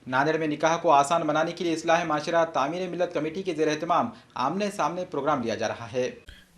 ناندیڑ میں نکاح کو آسان بنانے کے لیے اصلاح معاشرہ تعمیر ملت کمیٹی کے زیر اہتمام آمنے سامنے پروگرام لیا جا رہا ہے۔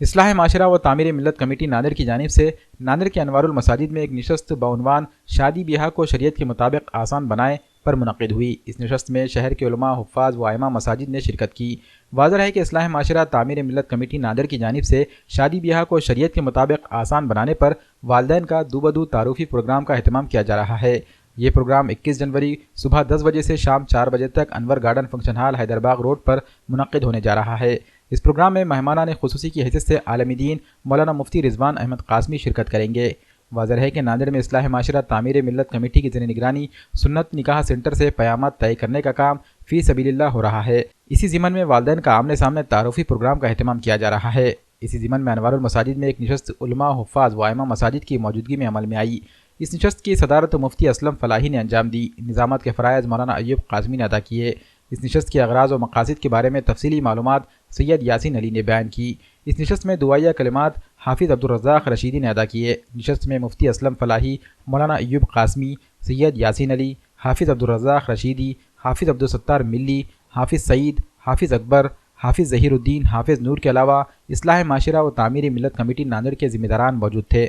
اصلاح معاشرہ و تعمیر ملت کمیٹی ناندیڑ کی جانب سے ناندیڑ کے انوار المساجد میں ایک نشست بعنوان شادی بیاہ کو شریعت کے مطابق آسان بنائیں پر منعقد ہوئی۔ اس نشست میں شہر کے علماء، حفاظ و ائمہ مساجد نے شرکت کی۔ واضح ہے کہ اصلاح معاشرہ تعمیر ملت کمیٹی ناندیڑ کی جانب سے شادی بیاہ کو شریعت کے مطابق آسان بنانے پر والدین کا دو بدو تعارفی پروگرام کا اہتمام کیا جا رہا ہے۔ یہ پروگرام 21 جنوری صبح 10 بجے سے شام 4 بجے تک انور گارڈن فنکشن ہال حیدرباغ روڈ پر منعقد ہونے جا رہا ہے۔ اس پروگرام میں مہمانان خصوصی کی حیثیت سے عالم دین مولانا مفتی رضوان احمد قاسمی شرکت کریں گے۔ واضح ہے کہ ناندیڑ میں اصلاح معاشرہ تعمیر ملت کمیٹی کی زیر نگرانی سنت نکاح سینٹر سے پیامات طے کرنے کا کام فی سبیل اللہ ہو رہا ہے۔ اسی ضمن میں والدین کا آمنے سامنے تعارفی پروگرام کا اہتمام کیا جا رہا ہے۔ اسی ضمن میں انوار المساجد میں ایک نشست علماء، حفاظ و ائمہ مساجد کی موجودگی میں عمل میں آئی۔ اس نشست کی صدارت مفتی اسلم فلاحی نے انجام دی۔ نظامت کے فرائض مولانا ایوب قاسمی نے ادا کیے۔ اس نشست کے اغراض و مقاصد کے بارے میں تفصیلی معلومات سید یاسین علی نے بیان کی۔ اس نشست میں دعائیہ کلمات حافظ عبدالرزاق رشیدی نے ادا کیے۔ نشست میں مفتی اسلم فلاحی، مولانا ایوب قاسمی، سید یاسین علی، حافظ عبدالرزاق رشیدی، حافظ عبدالستار ملی، حافظ سعید، حافظ اکبر، حافظ ظہیر الدین، حافظ نور کے علاوہ اصلاح معاشرہ و تعمیر ملت کمیٹی ناندیڑ کے ذمہ داران موجود تھے۔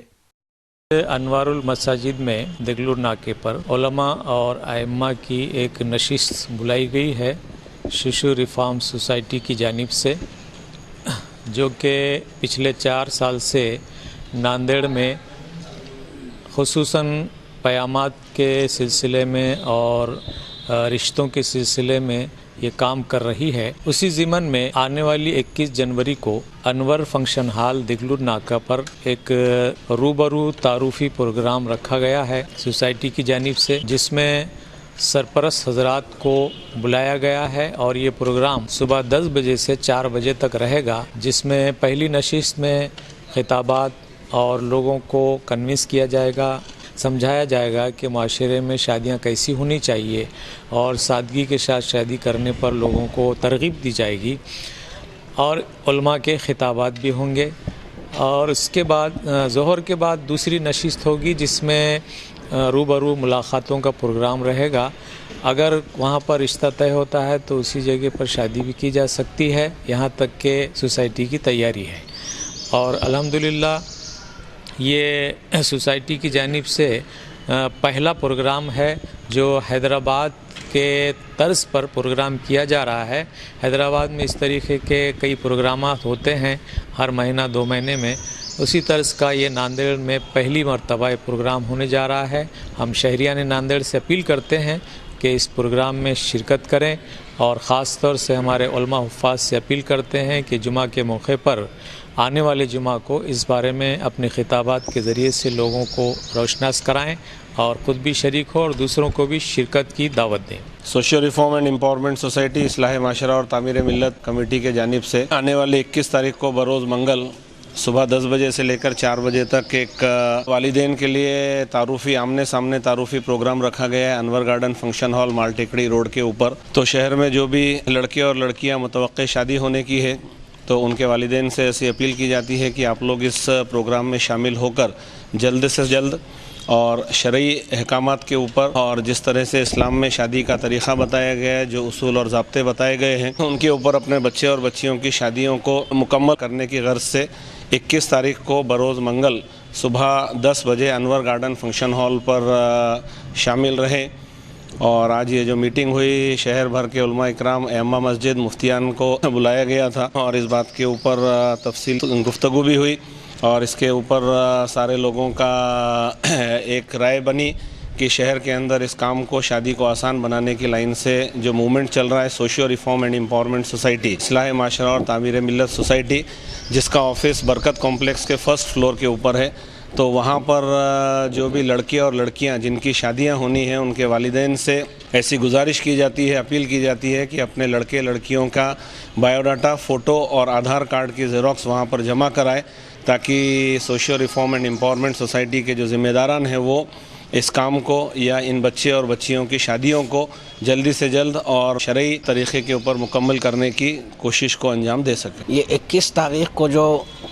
انوار المساجد میں دگلور ناکے پر علماء اور ائمہ کی ایک نشست بلائی گئی ہے شیشو ریفارم سوسائٹی کی جانب سے، جو کہ پچھلے 4 سال سے ناندیڑ میں خصوصاً پیامات کے سلسلے میں اور رشتوں کے سلسلے میں یہ کام کر رہی ہے۔ اسی ضمن میں آنے والی 21 جنوری کو انور فنکشن ہال دگلور ناکہ پر ایک روبرو تعارفی پروگرام رکھا گیا ہے سوسائٹی کی جانب سے، جس میں سرپرست حضرات کو بلایا گیا ہے، اور یہ پروگرام صبح 10 بجے سے 4 بجے تک رہے گا، جس میں پہلی نشست میں خطابات اور لوگوں کو کنونس کیا جائے گا، سمجھایا جائے گا کہ معاشرے میں شادیاں کیسی ہونی چاہیے اور سادگی کے ساتھ شادی کرنے پر لوگوں کو ترغیب دی جائے گی، اور علماء کے خطابات بھی ہوں گے۔ اور اس کے بعد ظہر کے بعد دوسری نشست ہوگی، جس میں روبرو ملاقاتوں کا پروگرام رہے گا۔ اگر وہاں پر رشتہ طے ہوتا ہے تو اسی جگہ پر شادی بھی کی جا سکتی ہے، یہاں تک کہ سوسائٹی کی تیاری ہے۔ اور الحمدللہ یہ سوسائٹی کی جانب سے پہلا پروگرام ہے جو حیدرآباد کے طرز پر پروگرام کیا جا رہا ہے۔ حیدرآباد میں اس طریقے کے کئی پروگرامات ہوتے ہیں ہر مہینہ 2 مہینے میں، اسی طرز کا یہ ناندیڑ میں پہلی مرتبہ یہ پروگرام ہونے جا رہا ہے۔ ہم شہریان ناندیڑ سے اپیل کرتے ہیں کہ اس پروگرام میں شرکت کریں، اور خاص طور سے ہمارے علماء حفاظ سے اپیل کرتے ہیں کہ جمعہ کے موقع پر آنے والے جمعہ کو اس بارے میں اپنے خطابات کے ذریعے سے لوگوں کو روشناس کرائیں اور خود بھی شریک ہو اور دوسروں کو بھی شرکت کی دعوت دیں۔ Social reform and empowerment society اصلاح معاشرہ اور تعمیر ملت کمیٹی کے جانب سے آنے والے 21 تاریخ کو بروز منگل صبح 10 بجے سے لے کر 4 بجے تک ایک والدین کے لیے تعارفی آمنے سامنے تعارفی پروگرام رکھا گیا ہے انور گارڈن فنکشن ہال مال ٹیکڑی روڈ کے اوپر۔ تو شہر میں جو بھی لڑکے اور لڑکیاں متوقع شادی ہونے کی ہے تو ان کے والدین سے ایسی اپیل کی جاتی ہے کہ آپ لوگ اس پروگرام میں شامل ہو کر جلد سے جلد اور شرعی احکامات کے اوپر اور جس طرح سے اسلام میں شادی کا طریقہ بتایا گیا ہے، جو اصول اور ضابطے بتائے گئے ہیں، ان کے اوپر اپنے بچے اور بچیوں کی شادیوں کو مکمل کرنے کی غرض سے 21 تاریخ کو بروز منگل صبح 10 بجے انور گارڈن فنکشن ہال پر شامل رہیں۔ اور آج یہ جو میٹنگ ہوئی شہر بھر کے علماء اکرام، ائمہ مسجد، مفتیان کو بلایا گیا تھا، اور اس بات کے اوپر تفصیل گفتگو بھی ہوئی، اور اس کے اوپر سارے لوگوں کا ایک رائے بنی کہ شہر کے اندر اس کام کو، شادی کو آسان بنانے کی لائن سے جو موومنٹ چل رہا ہے social reform and empowerment society اصلاح معاشرہ اور تعمیر ملت سوسائٹی، جس کا آفس برکت کمپلیکس کے 1st فلور کے اوپر ہے، تو وہاں پر جو بھی لڑکے اور لڑکیاں جن کی شادیاں ہونی ہیں ان کے والدین سے ایسی گزارش کی جاتی ہے، اپیل کی جاتی ہے کہ اپنے لڑکے لڑکیوں کا بایو ڈاٹا، فوٹو اور آدھار کارڈ کی زیروکس وہاں پر جمع کرائے، تاکہ social reform and empowerment society کے جو ذمہ داران ہیں وہ اس کام کو یا ان بچے اور بچیوں کی شادیوں کو جلدی سے جلد اور شرعی طریقے کے اوپر مکمل کرنے کی کوشش کو انجام دے سکیں۔ یہ 21 تاریخ کو جو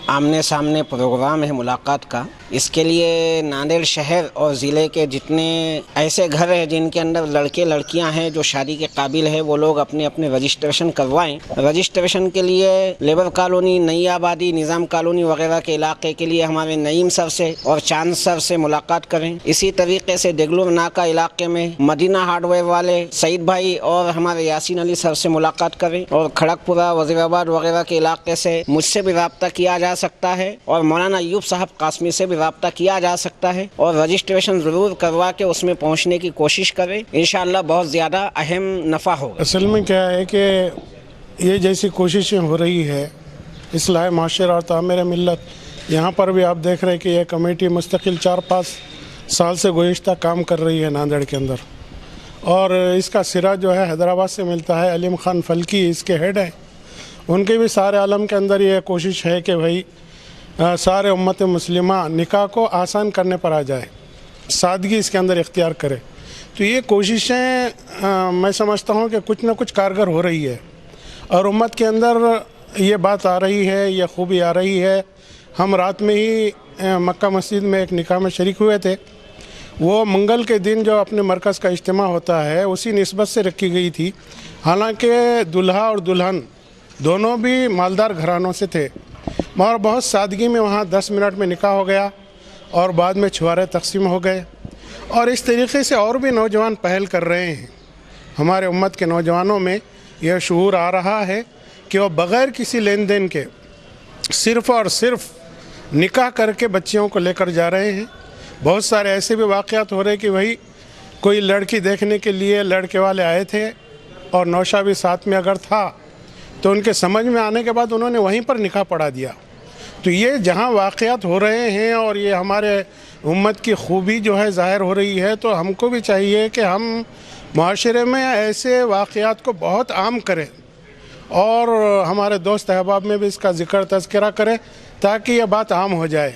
آمنے سامنے پروگرام ہے ملاقات کا، اس کے لیے ناندیڑ شہر اور ضلع کے جتنے ایسے گھر ہیں جن کے اندر لڑکے لڑکیاں ہیں جو شادی کے قابل ہے، وہ لوگ اپنے اپنے رجسٹریشن کروائیں۔ رجسٹریشن کے لیے لیبر کالونی، نئی آبادی، نظام کالونی وغیرہ کے علاقے کے لیے ہمارے نعیم سر سے اور چاند سر سے ملاقات کریں۔ اسی طریقے سے دگلور ناکا علاقے میں مدینہ ہارڈ ویئر والے سعید بھائی اور ہمارے یاسین علی سر سے ملاقات کریں، اور کھڑک پورہ، وزیر آباد وغیرہ کے علاقے سے مجھ سے بھی رابطہ کیا جا سکتا ہے، اور مولانا ایوب صاحب قاسمی سے بھی رابطہ کیا جا سکتا ہے، اور رجسٹریشن ضرور کروا کے اس میں پہنچنے کی کوشش کریں۔ انشاءاللہ بہت زیادہ اہم نفع ہوگا۔ اصل میں کیا ہے کہ یہ جیسی کوششیں ہو رہی ہے اصلاح معاشرہ اور تعمیر ملت، یہاں پر بھی آپ دیکھ رہے ہیں کہ یہ کمیٹی مستقل 4-5 سال سے گزشتہ کام کر رہی ہے ناندیڑ کے اندر، اور اس کا سرا جو ہے حیدرآباد سے ملتا ہے۔ علیم خان فلکی اس کے ہیڈ ہیں، ان کے بھی سارے عالم کے اندر یہ کوشش ہے کہ بھائی سارے امت مسلمہ نکاح کو آسان کرنے پر آ جائے، سادگی اس کے اندر اختیار کرے۔ تو یہ کوششیں میں سمجھتا ہوں کہ کچھ نہ کچھ کارگر ہو رہی ہے، اور امت کے اندر یہ بات آ رہی ہے، یہ خوبی آ رہی ہے۔ ہم رات میں ہی مکہ مسجد میں ایک نکاح میں شریک ہوئے تھے، وہ منگل کے دن جو اپنے مرکز کا اجتماع ہوتا ہے اسی نسبت سے رکھی گئی تھی، حالانکہ دلہا اور دلہن دونوں بھی مالدار گھرانوں سے تھے، مگر بہت سادگی میں وہاں 10 منٹ میں نکاح ہو گیا، اور بعد میں چھوارے تقسیم ہو گئے۔ اور اس طریقے سے اور بھی نوجوان پہل کر رہے ہیں۔ ہمارے امت کے نوجوانوں میں یہ شعور آ رہا ہے کہ وہ بغیر کسی لین دین کے صرف اور صرف نکاح کر کے بچیوں کو لے کر جا رہے ہیں۔ بہت سارے ایسے بھی واقعات ہو رہے کہ بھائی کوئی لڑکی دیکھنے کے لیے لڑکے والے آئے تھے، اور نوشہ بھی ساتھ میں اگر تھا تو ان کے سمجھ میں آنے کے بعد انہوں نے وہیں پر نکاح پڑھا دیا۔ تو یہ جہاں واقعات ہو رہے ہیں اور یہ ہمارے امت کی خوبی جو ہے ظاہر ہو رہی ہے، تو ہم کو بھی چاہیے کہ ہم معاشرے میں ایسے واقعات کو بہت عام کریں، اور ہمارے دوست احباب میں بھی اس کا ذکر تذکرہ کریں، تاکہ یہ بات عام ہو جائے۔